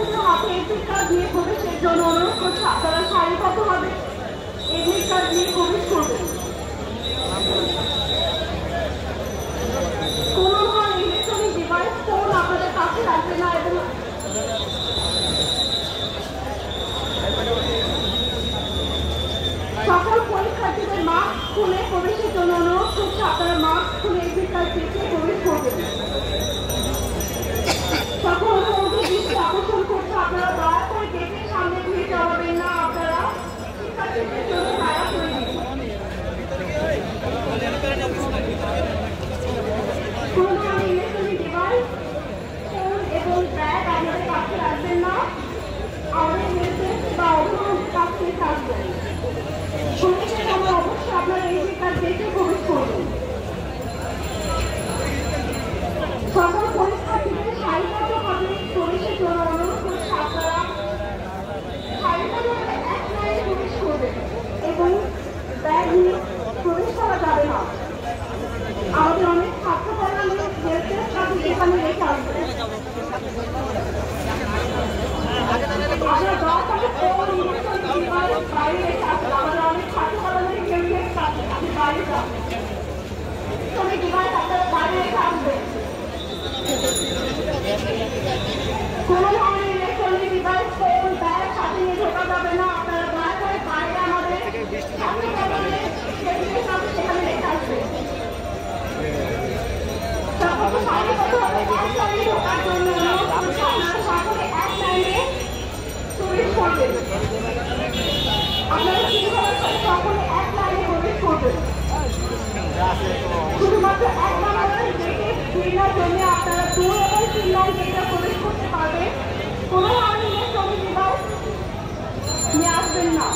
শিক্ষার্থীদের হাতে admit card নিয়ে প্রবেশের জন্য অনুরোধ করছে আপনারা সারিবদ্ধভাবে এডমিট কার্ড নিয়ে প্রবেশ করবেন। কোনো ধরনের ইলেকট্রনিক ডিভাইস ফোন আপনাদের কাছে রাখবে না এবং সকল পরীক্ষার্থীদের মাস্ক খুলে প্রবেশের জন্য অনুরোধ করছে আপনারা মাস্ক খুলে এডমিট কার্ড পেতে প্রবেশ করবেন। সকল অনুমতি দৃষ্টি আকর্ষণ করছে আপনারা দয়া করে গেটের সামনে ভিড় জমাবেন না, আপনারা শিক্ষার্থীদের জন্য ছায়া করে দিন। কোনো ধরনের ইলেকট্রনিক ডিভাইস ফোন এবং ব্যাগ আপনাদের কাছে রাখবেন না, আমাদের মেসেজ বা অভিভাবক কাছে থাকবেন। প্রবেশের সময় অবশ্যই আপনারা এডমিট কার্ড দেখে প্রবেশ করবেন। সকল পরীক্ষার্থীদের সারিবদ্ধভাবে প্রবেশের জন্য অনুরোধ করছে আপনারা সারিবদ্ধভাবে এক লাইনে প্রবেশ করবেন এবং ব্যাগ নিয়ে প্রবেশ করা যাবে না। আমাদের অনেক ছাত্র কল্যাণের হেল্পের সাথে এখানে রেখে আসবেন। আপনারা দয়া করে ফোন ইলেকট্রনিক ডিভাইস বাইরে রেখে আসবেন। আমাদের অনেক ছাত্র কল্যাণের হেল্পের সাথে আপনি বাইরে যান, ইলেকট্রনিক ডিভাইস আপনারা বাইরে রেখে আসবেন। কোনো ধরনের ইলেকট্রনিক ডিভাইস ফোন ব্যাগ সাথে নিয়ে ঢোকা যাবে না, আপনারা দয়া করে বাইরে আমাদের ছাত্র কল্যাণের হেল্পের সাথে সেখানে রেখে আসবেন। সকলকে সারিবদ্ধভাবে এক লাইনে ঢোকার জন্য অনুরোধ করছি আপনারা সকলে এক লাইনে প্রবেশ করবেন। আপনারা শৃঙ্খলার সাথে সকলে এক লাইনে প্রবেশ করবেন। শুধুমাত্র এক নম্বরের গেটে ভিড়ার জন্য আপনারা 2 এবং 3 নম্বর গেটে প্রবেশ করতে পারবেন। কোনো ধরনের ইলেকট্রনিক ডিভাইস নিয়ে আসবেন না।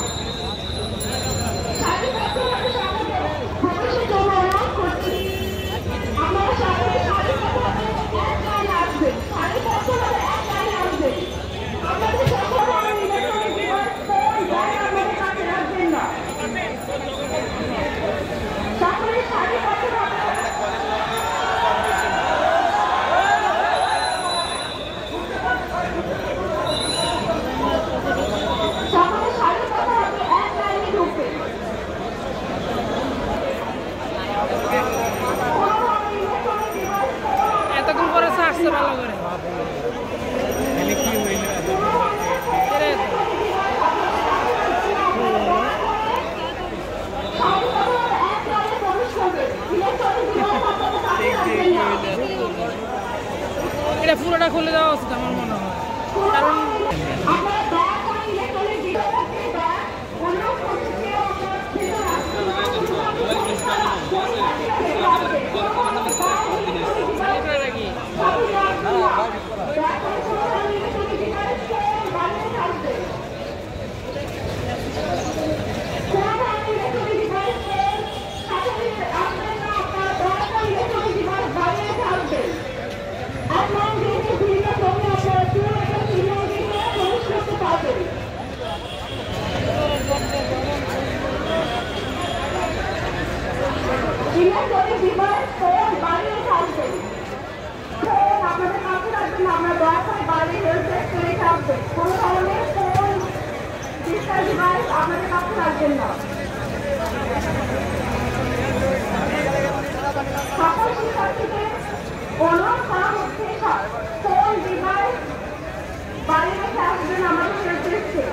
সারিবদ্ধভাবে সকলে প্রবেশের জন্য অনুরোধ করছি আপনারা সকলে সারিবদ্ধভাবে এক লাইনে আসবেন, সারিবদ্ধভাবে এক লাইনে আসবেন। আপনাদের সকল ধরনের ইলেকট্রনিক ডিভাইস ফোন ব্যাগ আপনাদের কাছে রাখবেন না। সকলে সারিবদ্ধভাবে এক লাইনে ঢুকবেন। এতক্ষণ পরে আসছে ভালো করে এটা পুরোটা খুলে দেওয়া উচিত আমার মনে হয়, কারণ ইলেকট্রনিক ডিভাইস ফোন বাইরে থাকবে, ফোন আপনাদের কাছে রাখবেন না, আপনারা দয়া করে বাইরে হেল্প ডেস্ক করে থাকবেন। কোনো ধরনের ফোন ডিজিটাল ডিভাইস আপনাদের কাছে রাখবেন না। সকল শিক্ষার্থীদের অনুরোধ করা হচ্ছে ফোন ডিভাইস বাইরে রেখে আসবেন আমাদের হেল্প ডেস্কে।